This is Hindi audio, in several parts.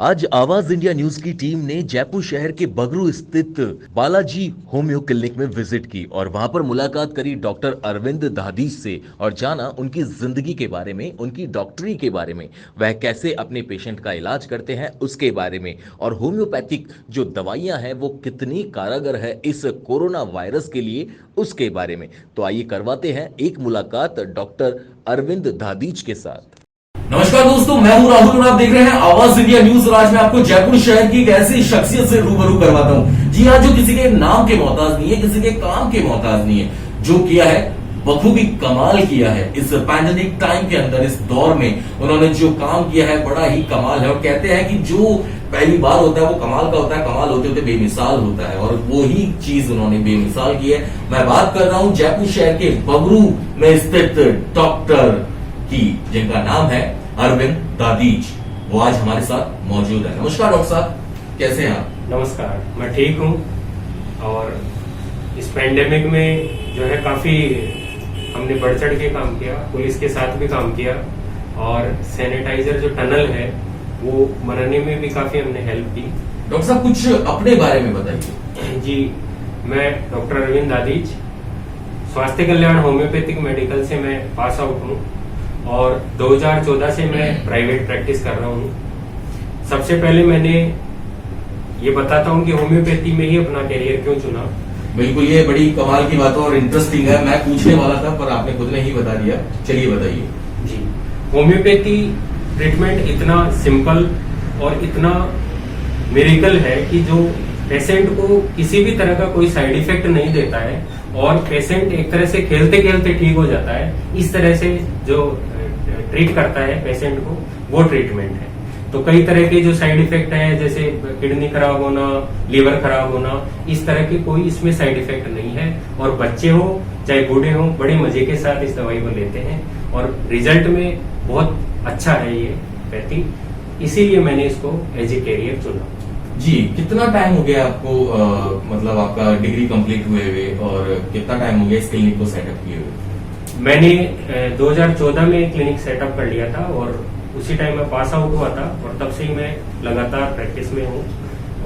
आज आवाज इंडिया न्यूज की टीम ने जयपुर शहर के बगरू स्थित बालाजी होम्यो क्लिनिक में विजिट की और वहां पर मुलाकात करी डॉक्टर अरविंद दादीज से और जाना उनकी जिंदगी के बारे में, उनकी डॉक्टरी के बारे में, वह कैसे अपने पेशेंट का इलाज करते हैं उसके बारे में और होम्योपैथिक जो दवाइयां हैं वो कितनी कारगर है इस कोरोना वायरस के लिए उसके बारे में। तो आइए करवाते हैं एक मुलाकात डॉक्टर अरविंद दादीज के साथ। नमस्कार दोस्तों, मैं हूं राहुल और आप देख रहे हैं आवाज इंडिया न्यूज। और आज मैं आपको जयपुर शहर की एक ऐसी शख्सियत से रूबरू करवाता हूं, जी हाँ, जो किसी के नाम के मोहताज नहीं है, किसी के काम के मोहताज नहीं है। जो किया है बखूबी कमाल किया है इस पैंडेमिक टाइम के अंदर, इस दौर में उन्होंने जो काम किया है बड़ा ही कमाल है। और कहते हैं कि जो पहली बार होता है वो कमाल का होता है, कमाल होते होते बेमिसाल होता है, और वो ही चीज उन्होंने बेमिसाल की है। मैं बात कर रहा हूं जयपुर शहर के बगरू में स्थित डॉक्टर की, जिनका नाम है अरविंद दादीज। वो आज हमारे साथ मौजूद है। नमस्कार डॉक्टर साहब, कैसे हैं आप? नमस्कार, मैं ठीक हूँ। और इस पेंडेमिक में जो है काफी हमने बढ़ चढ़ के काम किया, पुलिस के साथ भी काम किया, और सैनिटाइजर जो टनल है वो बनाने में भी काफी हमने हेल्प की। डॉक्टर साहब कुछ अपने बारे में बताइए। जी, मैं डॉक्टर अरविंद दादीज, स्वास्थ्य कल्याण होम्योपैथिक मेडिकल से मैं पास आउट हूँ और 2014 से मैं प्राइवेट प्रैक्टिस कर रहा हूँ। सबसे पहले मैंने ये बताता हूँ कि होम्योपैथी में ही अपना करियर क्यों चुना। बिल्कुल, ये बड़ी कमाल की बात है और इंटरेस्टिंग है। मैं पूछने वाला था पर आपने खुद ने ही बता दिया। चलिए बताइए। जी, होम्योपैथी ट्रीटमेंट इतना सिंपल और इतना मिरेकल है कि जो पेशेंट को किसी भी तरह का कोई साइड इफेक्ट नहीं देता है और पेशेंट एक तरह से खेलते खेलते ठीक हो जाता है। इस तरह से जो ट्रीट करता है पेशेंट को, वो ट्रीटमेंट है। तो कई तरह के जो साइड इफेक्ट हैं, जैसे किडनी खराब होना, लीवर खराब होना, इस तरह के कोई इसमें साइड इफेक्ट नहीं है। और बच्चे हो चाहे बूढ़े हो, बड़े मजे के साथ इस दवाई को लेते हैं और रिजल्ट में बहुत अच्छा है ये पैथी। इसीलिए मैंने इसको एज ए कैरियर चुना। जी, कितना टाइम हो गया आपको मतलब आपका डिग्री कंप्लीट हुए और कितना टाइम हो गया इस क्लिनिक को सेटअप किए हुए? मैंने 2014 में क्लिनिक सेटअप कर लिया था और उसी टाइम में पास आउट हुआ था और तब से ही मैं लगातार प्रैक्टिस में हूँ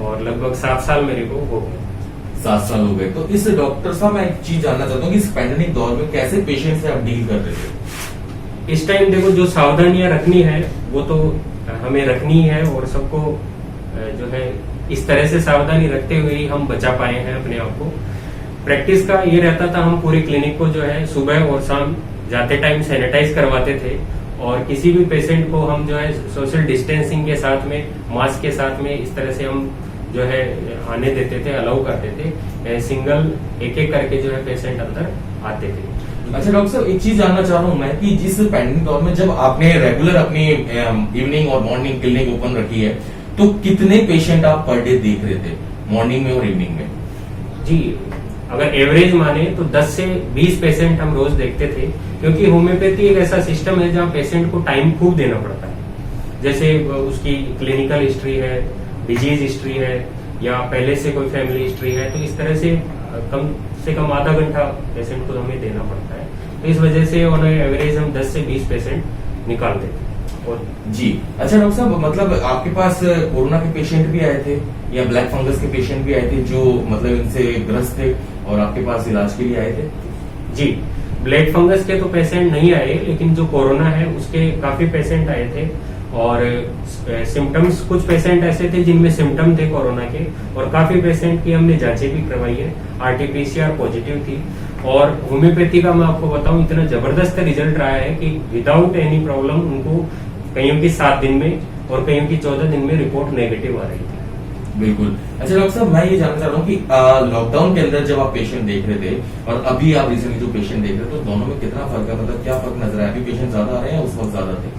और लगभग 7 साल मेरे को हो गए। 7 साल हो गए। तो इस डॉक्टर साहब मैं एक चीज जानना चाहता हूँ कि इस पैंडेमिक दौर में कैसे पेशेंट से आप डील कर रहे थे? इस टाइम देखो, जो सावधानियां रखनी है वो तो हमें रखनी है और सबको जो है इस तरह से सावधानी रखते हुए ही हम बचा पाए हैं अपने आप को। प्रैक्टिस का ये रहता था, हम पूरे क्लिनिक को जो है सुबह और शाम जाते टाइम सैनिटाइज करवाते थे और किसी भी पेशेंट को हम जो है सोशल डिस्टेंसिंग के साथ में, मास्क के साथ में इस तरह से हम जो है आने देते थे, अलाउ करते थे। सिंगल एक एक करके जो है पेशेंट अंदर आते थे। अच्छा डॉक्टर साहब, एक चीज जानना चाह रहा हूँ मैं कि जिस पैंडेमिक दौर में जब आपने रेगुलर अपनी इवनिंग और मॉर्निंग क्लिनिक ओपन रखी है, तो कितने पेशेंट आप पर डे देख रहे थे मॉर्निंग में और इवनिंग में? जी, अगर एवरेज माने तो 10 से 20 पेशेंट हम रोज देखते थे, क्योंकि होम्योपैथी एक ऐसा सिस्टम है जहाँ पेशेंट को टाइम खूब देना पड़ता है। जैसे उसकी क्लिनिकल हिस्ट्री है, डिजीज हिस्ट्री है, या पहले से कोई फैमिली हिस्ट्री है, तो इस तरह से कम आधा घंटा पेशेंट को हमें देना पड़ता है। तो इस वजह से उन्हें एवरेज हम 10 से 20 पेशेंट निकाल देते हैं। और जी, अच्छा डॉक्टर साहब, मतलब आपके पास कोरोना के पेशेंट भी आए थे या ब्लैक फंगस के पेशेंट भी आए थे जो मतलब इनसे ग्रस्त थे और आपके पास इलाज के लिए आए थे? जी, ब्लैक फंगस के तो पेशेंट नहीं आए, लेकिन जो कोरोना है उसके काफी पेशेंट आए थे। और सिम्टम्स, कुछ पेशेंट ऐसे थे जिनमें सिम्टम थे कोरोना के, और काफी पेशेंट की हमने जांचें भी करवाई है, RT-PCR पॉजिटिव थी। और होम्योपैथी का मैं आपको बताऊं, इतना जबरदस्त रिजल्ट रहा है कि विदाउट एनी प्रॉब्लम उनको कईयों की 7 दिन में और कईयों की 14 दिन में रिपोर्ट नेगेटिव आ रही थी। बिल्कुल। अच्छा डॉक्टर साहब, मैं ये जानना चाह रहा हूँ कि लॉकडाउन के अंदर जब आप पेशेंट देख रहे थे और अभी आप रिसेंटली जो पेशेंट देख रहे थे, तो दोनों में कितना फर्क है? मतलब क्या फर्क नजर आया? अभी पेशेंट ज्यादा आ रहे हैं, उस वक्त ज्यादा थे?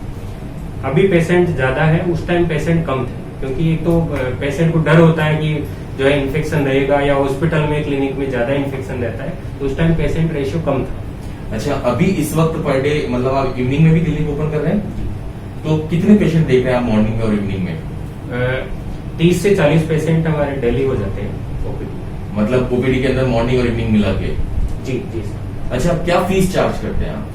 अभी पेशेंट ज्यादा है, उस टाइम पेशेंट कम थे, क्योंकि एक तो पेशेंट को डर होता है कि जो है इन्फेक्शन रहेगा, या हॉस्पिटल में क्लिनिक में ज्यादा इन्फेक्शन रहता है, तो उस टाइम पेशेंट रेशियो कम था। अच्छा, अभी इस वक्त पर डे मतलब आप इवनिंग में भी क्लिनिक ओपन कर रहे हैं, तो कितने पेशेंट देख रहे हैं आप मॉर्निंग में और इवनिंग में? 30 से 40 पेशेंट हमारे डेली हो जाते हैं ओपीडी। मतलब ओपीडी के अंदर मॉर्निंग और इवनिंग मिला के? जी जी सर। अच्छा, क्या फीस चार्ज करते हैं आप?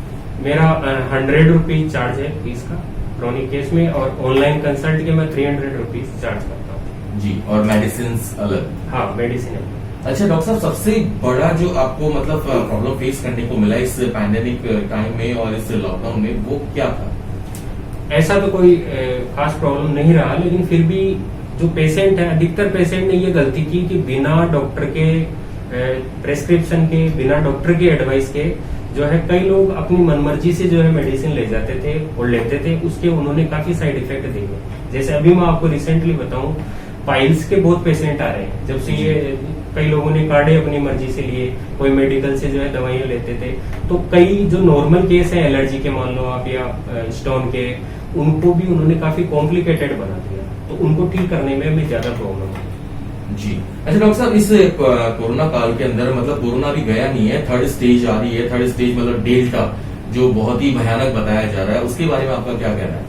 मेरा 100 रुपीज चार्ज है फीस का। क्रोनिक केस में, और ऑनलाइन कंसल्ट के मैं 300 रुपीज चार्ज करता हूँ। जी, और मेडिसिन अलग? हाँ, मेडिसिन अलग। अच्छा डॉक्टर साहब, सबसे बड़ा जो आपको मतलब प्रॉब्लम फेस करने को मिला इस पैंडेमिक टाइम में और इस लॉकडाउन में, वो क्या था? ऐसा तो कोई खास प्रॉब्लम नहीं रहा, लेकिन फिर भी जो पेशेंट है, अधिकतर पेशेंट ने ये गलती की कि बिना डॉक्टर के प्रेस्क्रिप्शन के, बिना डॉक्टर के एडवाइस के जो है, कई लोग अपनी मनमर्जी से जो है मेडिसिन ले जाते थे और लेते थे, उसके उन्होंने काफी साइड इफेक्ट देंगे। जैसे अभी मैं आपको रिसेंटली बताऊं, पाइल्स के बहुत पेशेंट आ रहे हैं, जब से ये कई लोगों ने कार्डे अपनी मर्जी से लिए, कोई मेडिकल से जो है दवाइयां लेते थे, तो कई जो नॉर्मल केस है एलर्जी के मान लो आप, या स्टोन के, उनको भी उन्होंने काफी कॉम्प्लिकेटेड बना दिया, तो उनको ठीक करने में हमें ज्यादा प्रॉब्लम है। जी। अच्छा डॉक्टर साहब, इस कोरोना काल के अंदर मतलब कोरोना भी गया नहीं है, थर्ड स्टेज आ रही है, थर्ड स्टेज मतलब डेल्टा, जो बहुत ही भयानक बताया जा रहा है, उसके बारे में आपका क्या कहना है?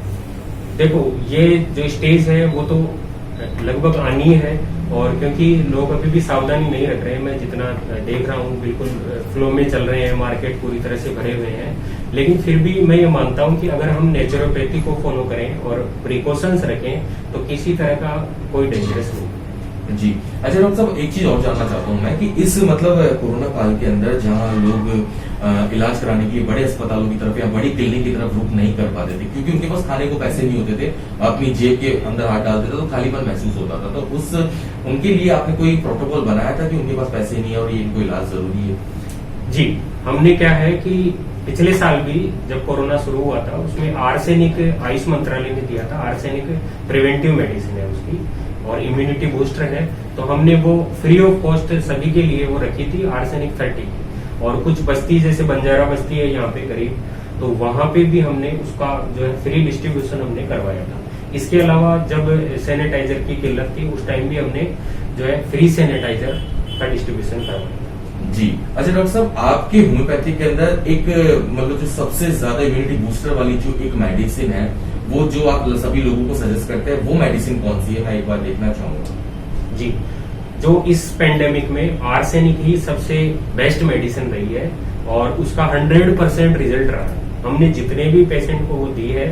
देखो, ये जो स्टेज है वो तो लगभग आनी है, और क्योंकि लोग अभी भी सावधानी नहीं रख रहे हैं, मैं जितना देख रहा हूँ बिल्कुल फ्लो में चल रहे हैं, मार्केट पूरी तरह से भरे हुए हैं, लेकिन फिर भी मैं ये मानता हूँ कि अगर हम नेचुरोपैथी को फॉलो करें और प्रिकॉशंस रखें तो किसी तरह का कोई डेंजरस नहीं। जी। अच्छा डॉक्टर साहब, एक चीज और जानना चाहता हूँ मैं कि इस मतलब कोरोना काल के अंदर जहाँ लोग इलाज कराने के लिए बड़े अस्पतालों की तरफ या बड़ी क्लिनिक की तरफ रुख नहीं कर पाते थे, क्योंकि उनके पास खाने को पैसे नहीं होते थे, अपनी जेब के अंदर हाथ डालते थे तो खालीपन महसूस होता था, तो उस उनके लिए आपने कोई प्रोटोकॉल बनाया था कि उनके पास पैसे नहीं है और ये इनको इलाज जरूरी है? जी, हमने क्या है कि पिछले साल भी जब कोरोना शुरू हुआ था, उसमें आर्सेनिक आयुष मंत्रालय ने दिया था, आर्सेनिक प्रिवेंटिव मेडिसिन है उसकी, और इम्यूनिटी बूस्टर है, तो हमने वो फ्री ऑफ कॉस्ट सभी के लिए वो रखी थी, आर्सेनिक 30 की। और कुछ बस्ती जैसे बंजारा बस्ती है यहाँ पे करीब, तो वहां पे भी हमने उसका जो है फ्री डिस्ट्रीब्यूशन हमने करवाया था। इसके अलावा जब सैनिटाइजर की किल्लत थी, उस टाइम भी हमने जो है फ्री सैनिटाइजर का डिस्ट्रीब्यूशन करवाया। जी। अच्छा डॉक्टर साहब, आपके होम्योपैथी के अंदर एक मतलब जो सबसे ज्यादा इम्यूनिटी बूस्टर वाली जो एक मेडिसिन है, वो जो आप सभी लोगों को सजेस्ट करते हैं, वो मेडिसिन कौन सी है, मैं एक बार देखना चाहूंगा। जी, जो इस पेंडेमिक में आर्सेनिक ही सबसे बेस्ट मेडिसिन रही है और उसका 100% रिजल्ट रहा है। हमने जितने भी पेशेंट को वो दी है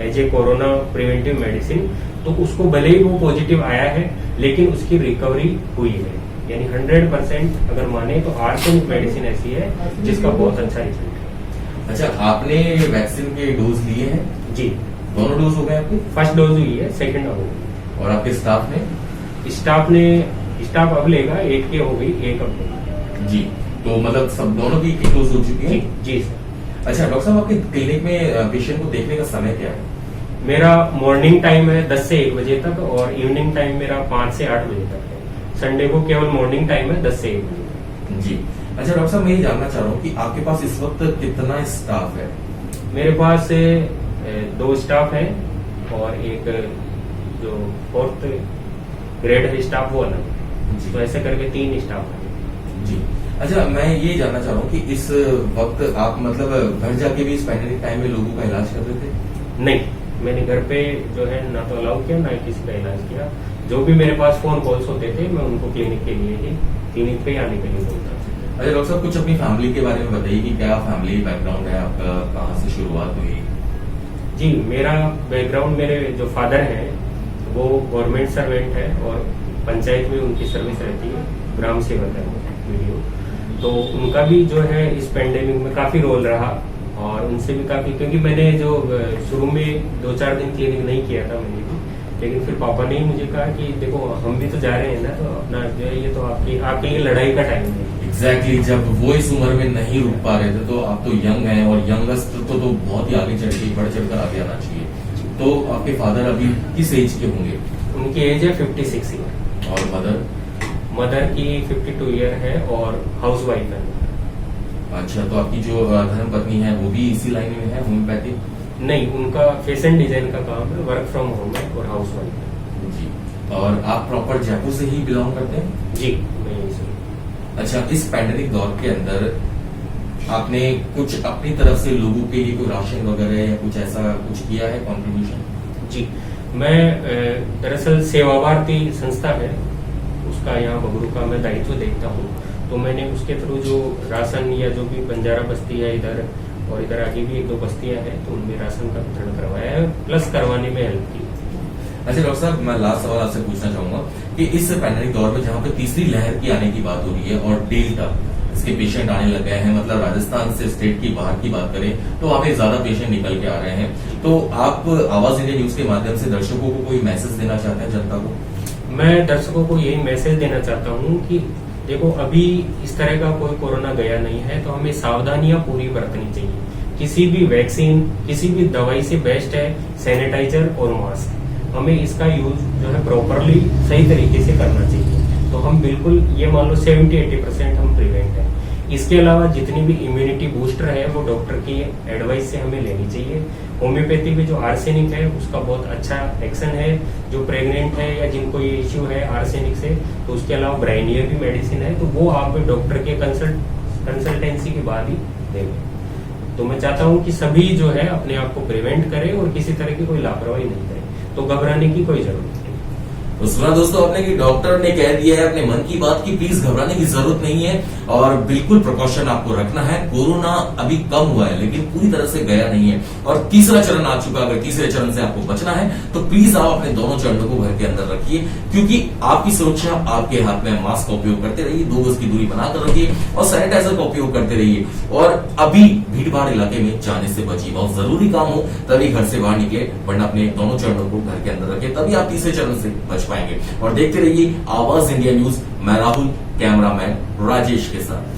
as a corona preventive medicine, तो उसको भले ही वो पॉजिटिव आया है, लेकिन उसकी रिकवरी हुई है, यानी 100% अगर माने तो आर्सेनिक मेडिसिन ऐसी है जिसका बहुत अच्छा रिजल्ट है। अच्छा, आपने वैक्सीन के डोज लिए हैं? जी, दोनों डोज हो गए आपके? फर्स्ट डोज हुई है, सेकंड हो गई। और आपके स्टाफ स्टाफ अब लेगा, एक की हो गई, एक अब लेगा। जी, तो मतलब सब दोनों की एक डोज हो चुकी है? जी सर। अच्छा डॉक्टर साहब, आपके क्लिनिक में पेशेंट को देखने का समय क्या है? मेरा मॉर्निंग टाइम है 10 से 1 बजे तक, और इवनिंग टाइम मेरा 5 से 8 बजे तक है। संडे को केवल मॉर्निंग टाइम है 10 से 1 बजे तक। जी। अच्छा डॉक्टर साहब, मैं ये जानना चाह रहा हूँ कि आपके पास इस वक्त कितना स्टाफ है? मेरे पास 2 स्टाफ है और एक जो 4th ग्रेड है स्टाफ वो अलग, तो ऐसे करके 3 स्टाफ है। जी। अच्छा, मैं ये जानना चाह रहा हूँ कि इस वक्त आप मतलब घर जाके भी इस पैंडेमिक टाइम में लोगों का इलाज कर रहे थे? नहीं, मैंने घर पे जो है ना तो अलाउ किया, ना किसी का इलाज किया। जो भी मेरे पास फोन कॉल्स होते थे, मैं उनको क्लिनिक के लिए ही क्लिनिक पे आने के लिए बोलता था। अच्छा डॉक्टर साहब, कुछ अपनी फैमिली के बारे में बताइए कि क्या फैमिली बैकग्राउंड है आपका, कहाँ से शुरुआत हुई? जी, मेरा बैकग्राउंड, मेरे जो फादर हैं वो गवर्नमेंट सर्वेंट है और पंचायत में उनकी सर्विस रहती है, ग्राम सेवक है वीडियो, तो उनका भी जो है इस पेंडेमिक में काफी रोल रहा, और उनसे भी काफी, क्योंकि मैंने जो शुरू में 2-4 दिन क्लिनिक नहीं किया था मैंने भी, लेकिन फिर पापा ने ही मुझे कहा कि देखो हम भी तो जा रहे हैं ना, तो अपना जो है ये तो आपके लिए लड़ाई का टाइम है। एग्जैक्टली, जब वो इस उम्र में नहीं रुक पा रहे थे, तो आप तो यंग हैं और यंगस्ट तो बहुत ही आगे चढ़ के बढ़ चढ़कर आगे आना चाहिए। तो आपके फादर अभी किस एज के होंगे? उनकी एज है 56 ईयर। और मदर की 52 ईयर है और हाउस वाइफ है। अच्छा, तो आपकी जो धर्म पत्नी है वो भी इसी लाइन में है, होम्योपैथी? नहीं, उनका फैशन डिजाइन का काम है, वर्क फ्रॉम होम है और हाउस वाइफ है। जी। और आप प्रॉपर जयपुर से ही बिलोंग करते हैं? जी, मैं यही से। अच्छा, इस पैंडेमिक दौर के अंदर आपने कुछ अपनी तरफ से लोगों के लिए कोई राशन वगैरह या कुछ ऐसा कुछ किया है कॉन्ट्रीब्यूशन? जी, मैं दरअसल सेवा भारती संस्था है, उसका यहाँ बगरू का मैं दायित्व देखता हूँ, तो मैंने उसके थ्रू जो राशन या जो भी बंजारा बस्ती है इधर और इधर आगे भी 1-2 बस्तियां हैं तो उनमें राशन का वितरण करवाया है, प्लस करवाने में हेल्प की। अच्छा डॉक्टर साहब, मैं लास्ट सवाल आपसे पूछना चाहूंगा कि इस पैंडेमिक दौर में जहां पे तीसरी लहर की आने की बात हो रही है और डेल्टा इसके पेशेंट आने लग गए हैं, मतलब राजस्थान से स्टेट की बाहर की बात करें तो वहां पे ज्यादा पेशेंट निकल के आ रहे हैं, तो आप आवाज इंडिया न्यूज के माध्यम से दर्शकों को कोई मैसेज देना चाहते हैं, जनता को? मैं दर्शकों को यही मैसेज देना चाहता हूँ कि देखो, अभी इस तरह का कोई कोरोना गया नहीं है, तो हमें सावधानियां पूरी बरतनी चाहिए। किसी भी वैक्सीन, किसी भी दवाई से बेस्ट है सैनिटाइजर और मास्क। हमें इसका यूज जो है प्रॉपरली सही तरीके से करना चाहिए। तो हम बिल्कुल ये मान लो 70-80% हम प्रिवेंट है। इसके अलावा जितनी भी इम्यूनिटी बूस्टर है वो डॉक्टर की एडवाइस से हमें लेनी चाहिए। होम्योपैथी में जो आर्सेनिक है उसका बहुत अच्छा एक्शन है। जो प्रेग्नेंट है या जिनको ये इश्यू है आर्सेनिक से, तो उसके अलावा ब्राइनियर भी मेडिसिन है, तो वो आप डॉक्टर के कंसल्टेंसी के बाद ही देंगे। तो मैं चाहता हूँ कि सभी जो है अपने आप को प्रिवेंट करें और किसी तरह की कोई लापरवाही नहीं करें, तो घबराने की कोई जरूरत नहीं। तो सुना दोस्तों आपने कि डॉक्टर ने कह दिया है अपने मन की बात की प्लीज घबराने की जरूरत नहीं है और बिल्कुल प्रिकॉशन आपको रखना है। कोरोना अभी कम हुआ है लेकिन पूरी तरह से गया नहीं है और तीसरा चरण आ चुका। अगर तीसरे चरण से आपको बचना है तो प्लीज आप अपने दोनों चरणों को घर के अंदर रखिए, क्योंकि आपकी सुरक्षा आपके हाथ में। मास्क का उपयोग करते रहिए, 2 गज की दूरी बनाकर रखिए और सैनिटाइजर का उपयोग करते रहिए। और अभी भीड़ भाड़ इलाके में जाने से बचिए, बहुत जरूरी काम हो तभी घर से बाहर निकले, वरना अपने दोनों चरणों को घर के अंदर रखिए, तभी आप तीसरे चरण से बच पाएंगे। और देखते रहिए आवाज इंडिया न्यूज। मैं राहुल, कैमरामैन राजेश के साथ।